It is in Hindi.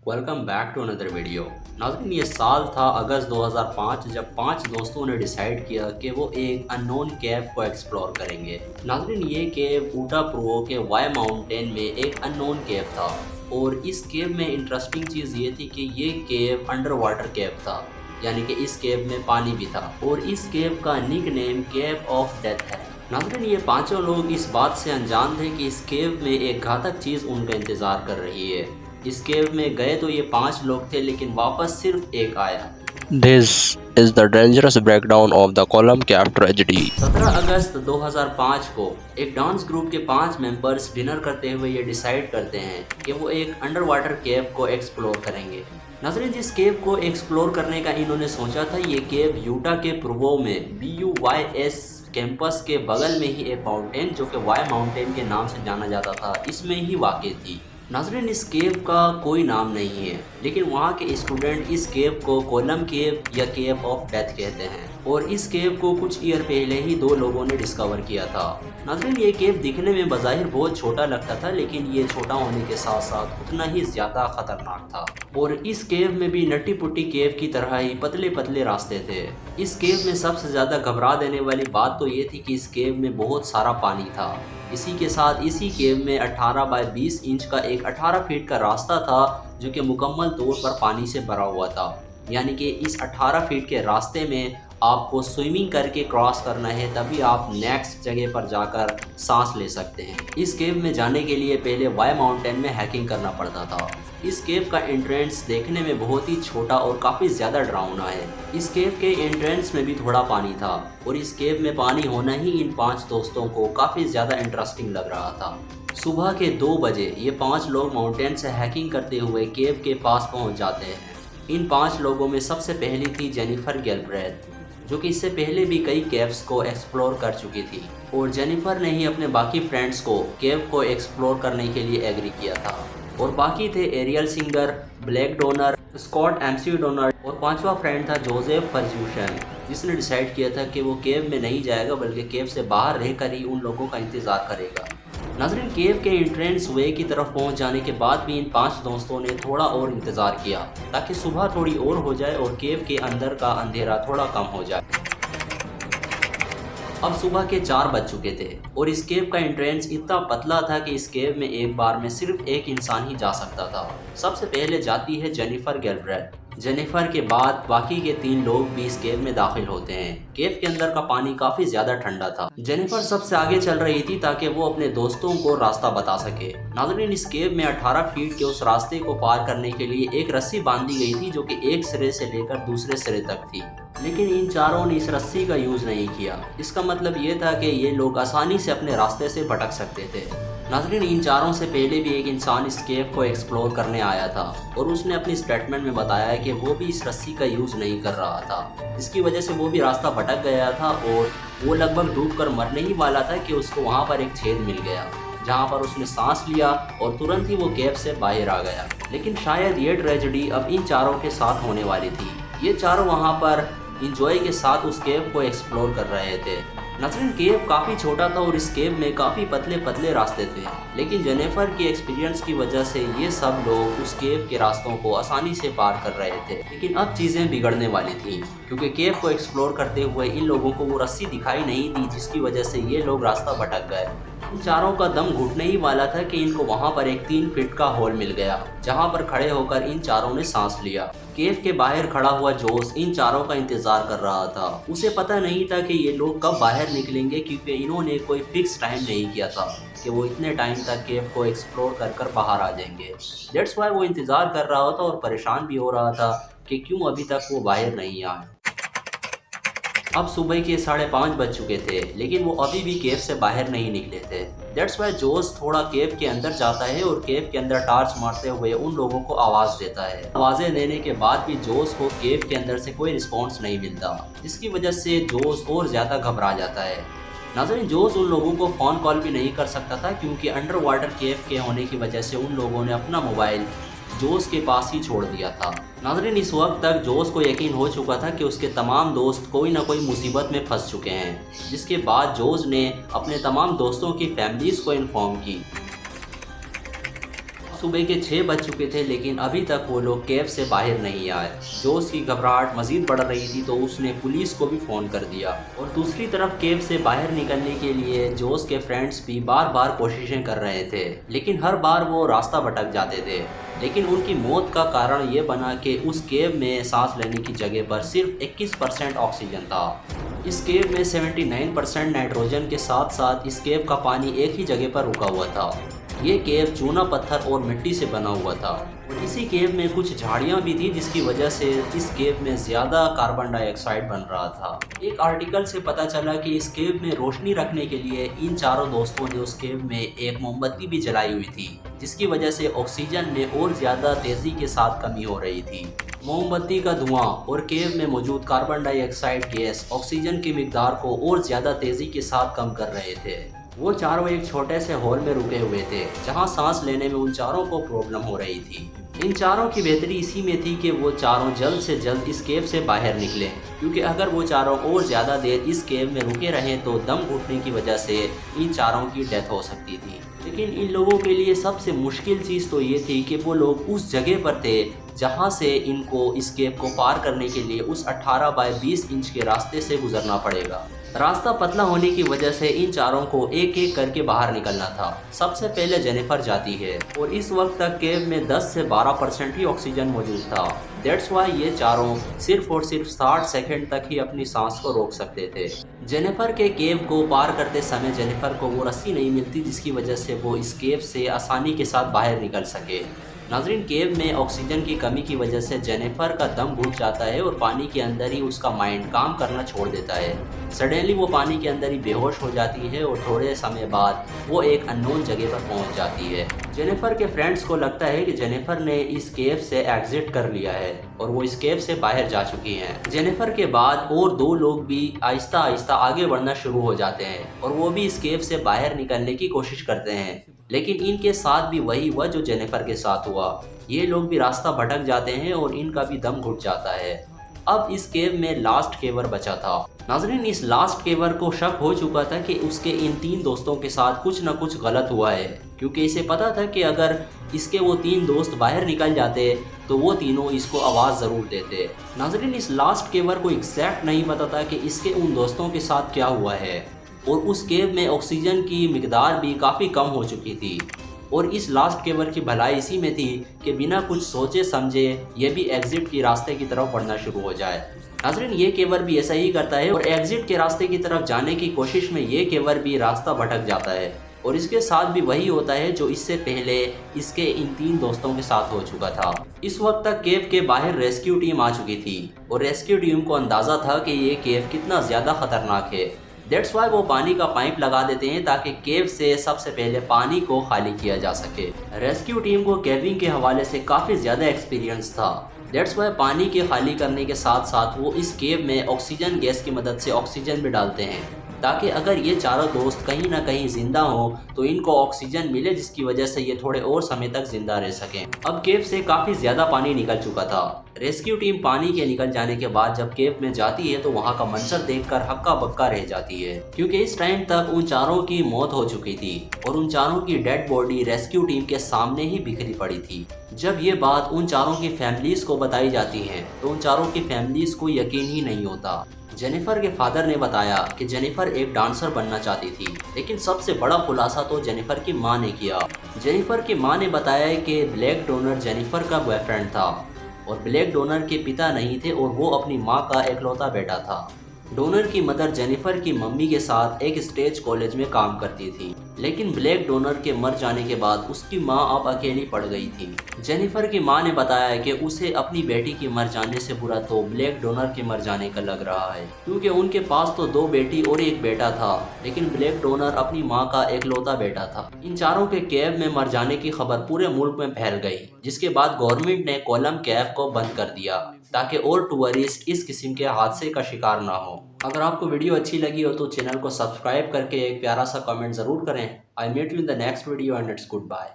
Welcome back to another video. नाज़रीन, ये साल था अगस्त 2005 जब 5 दोस्तों ने डिसाइड किया कि वो एक अननोन केव को एक्सप्लोर करेंगे। नाज़रीन, ये केव ऊटा प्रो के वाई माउंटेन में एक अननोन केव था और इस केव में इंटरेस्टिंग चीज़ ये थी कि ये केव अंडर वाटर केव था, यानी कि इस केव में पानी भी था और इस केव का nickname cave of death है। नाज़रीन, ये पांचों लोग इस बात से अनजान थे कि इस केव में एक घातक चीज़ उनका इंतज़ार कर रही है। इस केव में गए तो ये 5 लोग थे, लेकिन वापस सिर्फ एक आया। This is the dangerous breakdown of the Column Cave tragedy. 17 अगस्त 2005 को एक डांस ग्रुप के 5 मेंबर्स डिनर करते हुए ये डिसाइड करते हैं कि वो एक अंडर वाटर केव को एक्सप्लोर करेंगे। नाज़रीन, जिस केव को एक्सप्लोर करने का इन्होंने सोचा था, ये केव यूटा के प्रोवो में BUYS कैंपस के बगल में ही एक माउंटेन, जो कि वाई माउंटेन के नाम से जाना जाता था, इसमें ही वाक़ थी। नाज़रीन, इस केव का कोई नाम नहीं है, लेकिन वहाँ के स्टूडेंट इस केव को कोलम केव या केव ऑफ डेथ कहते हैं और इस केव को कुछ ईयर पहले ही 2 लोगों ने डिस्कवर किया था। नाज़रीन, ये केव दिखने में बज़ाहिर बहुत छोटा लगता था, लेकिन ये छोटा होने के साथ साथ उतना ही ज़्यादा ख़तरनाक था और इस केव में भी नट्टी पुट्टी केव की तरह ही पतले पतले रास्ते थे। इस केव में सबसे ज़्यादा घबरा देने वाली बात तो ये थी कि इस केव में बहुत सारा पानी था। इसी के साथ इसी केव में 18 बाय 20 इंच का एक 18 फीट का रास्ता था, जो कि मुकम्मल तौर पर पानी से भरा हुआ था। यानी कि इस 18 फीट के रास्ते में आपको स्विमिंग करके क्रॉस करना है, तभी आप नेक्स्ट जगह पर जाकर सांस ले सकते हैं। इस केव में जाने के लिए पहले वाई माउंटेन में हैकिंग करना पड़ता था। इस केव का एंट्रेंस देखने में बहुत ही छोटा और काफ़ी ज़्यादा डरावना है। इस केव के एंट्रेंस में भी थोड़ा पानी था और इस केव में पानी होना ही इन 5 दोस्तों को काफ़ी ज़्यादा इंटरेस्टिंग लग रहा था। सुबह के 2 बजे ये 5 लोग माउंटेन से हैकिंग करते हुए केव के पास पहुंच जाते हैं। इन 5 लोगों में सबसे पहली थी जेनिफर गैलब्रेथ, जो कि इससे पहले भी कई केव्स को एक्सप्लोर कर चुकी थी और जेनिफर ने ही अपने बाकी फ्रेंड्स को केव को एक्सप्लोर करने के लिए एग्री किया था। और बाकी थे Ariel Singer, Black Donor, Scott MC Donor और 5वां फ्रेंड था जोसेफ फर्ज्यूशन, जिसने डिसाइड किया था कि वो केव में नहीं जाएगा बल्कि केव से बाहर रहकर ही उन लोगों का इंतज़ार करेगा। नाज़रीन, केव के एंट्रेंस वे की तरफ पहुंच जाने के बाद भी इन 5 दोस्तों ने थोड़ा और इंतज़ार किया ताकि सुबह थोड़ी और हो जाए और केव के अंदर का अंधेरा थोड़ा कम हो जाए। अब सुबह के 4 बज चुके थे और इस केव का एंट्रेंस इतना पतला था कि इस केव में एक बार में सिर्फ एक इंसान ही जा सकता था। सबसे पहले जाती है जेनिफर गैलब्रेथ। जेनिफर के बाद बाकी के 3 लोग भी इस केव में दाखिल होते हैं। केव के अंदर का पानी काफी ज्यादा ठंडा था। जेनिफर सबसे आगे चल रही थी ताकि वो अपने दोस्तों को रास्ता बता सके। नाज़रीन, इस केव में 18 फीट के उस रास्ते को पार करने के लिए एक रस्सी बांधी गई थी, जो कि एक सिरे से लेकर दूसरे सिरे तक थी, लेकिन इन चारों ने इस रस्सी का यूज़ नहीं किया। इसका मतलब ये था कि ये लोग आसानी से अपने रास्ते से भटक सकते थे। नाज़रीन, इन चारों से पहले भी एक इंसान इस केव को एक्सप्लोर करने आया था और उसने अपनी स्टेटमेंट में बताया है कि वो भी इस रस्सी का यूज़ नहीं कर रहा था, जिसकी वजह से वो भी रास्ता भटक गया था और वो लगभग डूबकर मरने ही वाला था कि उसको वहाँ पर एक छेद मिल गया, जहाँ पर उसने सांस लिया और तुरंत ही वो केव से बाहर आ गया। लेकिन शायद ये ट्रेजेडी अब इन चारों के साथ होने वाली थी। ये चारों वहाँ पर इंजॉय के साथ उस केव को एक्सप्लोर कर रहे थे। नाज़रीन, केव काफ़ी छोटा था और इस केव में काफ़ी पतले पतले रास्ते थे, लेकिन जेनिफर की एक्सपीरियंस की वजह से ये सब लोग उस केव के रास्तों को आसानी से पार कर रहे थे। लेकिन अब चीज़ें बिगड़ने वाली थी, क्योंकि केव को एक्सप्लोर करते हुए इन लोगों को वो रस्सी दिखाई नहीं दी, जिसकी वजह से ये लोग रास्ता भटक गए। इन चारों का दम घुटने ही वाला था कि इनको वहाँ पर एक 3 फीट का होल मिल गया, जहाँ पर खड़े होकर इन चारों ने सांस लिया। केव के बाहर खड़ा हुआ जोस इन चारों का इंतजार कर रहा था। उसे पता नहीं था कि ये लोग कब बाहर निकलेंगे, क्योंकि इन्होंने कोई फिक्स टाइम नहीं किया था कि वो इतने टाइम तक केव को एक्सप्लोर कर बाहर आ जाएंगे। दैट्स वाई वो इंतज़ार कर रहा था और परेशान भी हो रहा था कि क्यों अभी तक वो बाहर नहीं आए। अब सुबह के 5:30 बज चुके थे, लेकिन वो अभी भी केव से बाहर नहीं निकले थे। दैट्स वाई जोस थोड़ा केव के अंदर जाता है और केव के अंदर टार्च मारते हुए उन लोगों को आवाज़ देता है। आवाज़ें देने के बाद भी जोस को केव के अंदर से कोई रिस्पॉन्स नहीं मिलता, जिसकी वजह से जोस और ज़्यादा घबरा जाता है। नाज़रीन, जोस उन लोगों को फ़ोन कॉल भी नहीं कर सकता था, क्योंकि अंडर वाटर केव के होने की वजह से उन लोगों ने अपना मोबाइल जोस के पास ही छोड़ दिया था। नाज़रीन, इस वक्त तक जोस को यकीन हो चुका था कि उसके तमाम दोस्त कोई ना कोई मुसीबत में फंस चुके हैं, जिसके बाद जोस ने अपने तमाम दोस्तों की फैमिलीज़ को इन्फॉर्म की। सुबह के 6 बज चुके थे, लेकिन अभी तक वो लोग केव से बाहर नहीं आए। जोश की घबराहट मजीद बढ़ रही थी तो उसने पुलिस को भी फ़ोन कर दिया। और दूसरी तरफ केव से बाहर निकलने के लिए जोश के फ्रेंड्स भी बार बार कोशिशें कर रहे थे, लेकिन हर बार वो रास्ता भटक जाते थे। लेकिन उनकी मौत का कारण ये बना कि उस केव में सांस लेने की जगह पर सिर्फ 21% ऑक्सीजन था। इस केव में 79% नाइट्रोजन के साथ साथ इस केव का पानी एक ही जगह पर रुका हुआ था। ये केव चूना पत्थर और मिट्टी से बना हुआ था और इसी केव में कुछ झाड़ियाँ भी थी, जिसकी वजह से इस केव में ज़्यादा कार्बन डाइऑक्साइड बन रहा था। एक आर्टिकल से पता चला कि इस केव में रोशनी रखने के लिए इन चारों दोस्तों ने उस केव में एक मोमबत्ती भी जलाई हुई थी, जिसकी वजह से ऑक्सीजन में और ज़्यादा तेज़ी के साथ कमी हो रही थी। मोमबत्ती का धुआं और केव में मौजूद कार्बन डाइऑक्साइड गैस ऑक्सीजन की मिकदार को और ज़्यादा तेज़ी के साथ कम कर रहे थे। वो चारों एक छोटे से हॉल में रुके हुए थे, जहां सांस लेने में उन चारों को प्रॉब्लम हो रही थी। इन चारों की बेहतरी इसी में थी कि वो चारों जल्द से जल्द इस केव से बाहर निकलें, क्योंकि अगर वो चारों और ज़्यादा देर इस केव में रुके रहें तो दम घुटने की वजह से इन चारों की डेथ हो सकती थी। लेकिन इन लोगों के लिए सबसे मुश्किल चीज़ तो ये थी कि वो लोग उस जगह पर थे जहाँ से इनको इस केव को पार करने के लिए उस 18 बाय 20 इंच के रास्ते से गुजरना पड़ेगा। रास्ता पतला होने की वजह से इन चारों को एक एक करके बाहर निकलना था। सबसे पहले जेनिफर जाती है और इस वक्त तक केव में 10 से 12% ही ऑक्सीजन मौजूद था। दैट्स वाई ये चारों सिर्फ और सिर्फ 60 सेकंड तक ही अपनी सांस को रोक सकते थे। जेनिफर के केव को पार करते समय जेनिफर को वो रस्सी नहीं मिलती, जिसकी वजह से वो इस केव से आसानी के साथ बाहर निकल सके। नाजरीन, केव में ऑक्सीजन की कमी की वजह से जेनिफर का दम घुट जाता है और पानी के अंदर ही उसका माइंड काम करना छोड़ देता है। सडनली वो पानी के अंदर ही बेहोश हो जाती है और थोड़े समय बाद वो एक अननोन जगह पर पहुंच जाती है। जेनिफर के फ्रेंड्स को लगता है कि जेनिफर ने इस केव से एग्जिट कर लिया है और वो इस केव से बाहर जा चुकी हैं। जेनिफर के बाद और 2 लोग भी आहिस्ता आहिस्ता आगे बढ़ना शुरू हो जाते हैं और वो भी इस केव से बाहर निकलने की कोशिश करते हैं, लेकिन इनके साथ भी वही हुआ जो जेनिफर के साथ हुआ। ये लोग भी रास्ता भटक जाते हैं और इनका भी दम घुट जाता है। अब इस केव में लास्ट केवर बचा था। नाजरीन, इस लास्ट केवर को शक हो चुका था कि उसके इन 3 दोस्तों के साथ कुछ न कुछ गलत हुआ है, क्योंकि इसे पता था कि अगर इसके वो 3 दोस्त बाहर निकल जाते तो वो तीनों इसको आवाज़ ज़रूर देते। नाजरीन, इस लास्ट केवर को एग्जैक्ट नहीं पता था कि इसके उन दोस्तों के साथ क्या हुआ है और उस केव में ऑक्सीजन की मिकदार भी काफ़ी कम हो चुकी थी। और इस लास्ट केवर की भलाई इसी में थी कि बिना कुछ सोचे समझे ये भी एग्जिट के रास्ते की तरफ बढ़ना शुरू हो जाए। नाज़रीन, ये केवर भी ऐसा ही करता है और एग्जिट के रास्ते की तरफ जाने की कोशिश में ये केवर भी रास्ता भटक जाता है और इसके साथ भी वही होता है जो इससे पहले इसके इन 3 दोस्तों के साथ हो चुका था। इस वक्त तक केव के बाहर रेस्क्यू टीम आ चुकी थी और रेस्क्यू टीम को अंदाज़ा था कि ये केव कितना ज़्यादा ख़तरनाक है। दैट्स वाई वो पानी का पाइप लगा देते हैं ताकि केव से सबसे पहले पानी को खाली किया जा सके। रेस्क्यू टीम को केविंग के हवाले से काफ़ी ज़्यादा एक्सपीरियंस था। दैट्स वाई पानी के खाली करने के साथ साथ वो इस केव में ऑक्सीजन गैस की मदद से ऑक्सीजन भी डालते हैं, ताकि अगर ये चारों दोस्त कहीं ना कहीं जिंदा हों तो इनको ऑक्सीजन मिले, जिसकी वजह से ये थोड़े और समय तक जिंदा रह सकें। अब केव से काफ़ी ज़्यादा पानी निकल चुका था। रेस्क्यू टीम पानी के निकल जाने के बाद जब केव में जाती है तो वहाँ का मंजर देखकर हक्का बक्का रह जाती है, क्योंकि इस टाइम तक उन चारों की मौत हो चुकी थी और उन चारों की डेड बॉडी रेस्क्यू टीम के सामने ही बिखरी पड़ी थी। जब ये बात उन चारों की फैमिलीज को बताई जाती है तो उन चारों की फैमिलीज को यकीन ही नहीं होता। जेनिफर के फादर ने बताया कि जेनिफर एक डांसर बनना चाहती थी, लेकिन सबसे बड़ा खुलासा तो जेनिफर की मां ने किया। जेनिफर की मां ने बताया कि ब्लैक डोनर जेनिफर का बॉयफ्रेंड था और ब्लैक डोनर के पिता नहीं थे और वो अपनी मां का एकलौता बेटा था। डोनर की मदर जेनिफर की मम्मी के साथ एक स्टेज कॉलेज में काम करती थी, लेकिन ब्लैक डोनर के मर जाने के बाद उसकी मां अब अकेली पड़ गई थी। जेनिफर की मां ने बताया कि उसे अपनी बेटी के मर जाने से बुरा तो ब्लैक डोनर के मर जाने का लग रहा है, क्योंकि उनके पास तो 2 बेटी और 1 बेटा था, लेकिन ब्लैक डोनर अपनी मां का एकलौता बेटा था। इन चारों के कैब में मर जाने की खबर पूरे मुल्क में फैल गई, जिसके बाद गवर्नमेंट ने कोलम कैब को बंद कर दिया ताकि और टूरिस्ट इस किस्म के हादसे का शिकार ना हो। अगर आपको वीडियो अच्छी लगी हो तो चैनल को सब्सक्राइब करके एक प्यारा सा कमेंट ज़रूर करें। I meet you in the next video and it's good bye.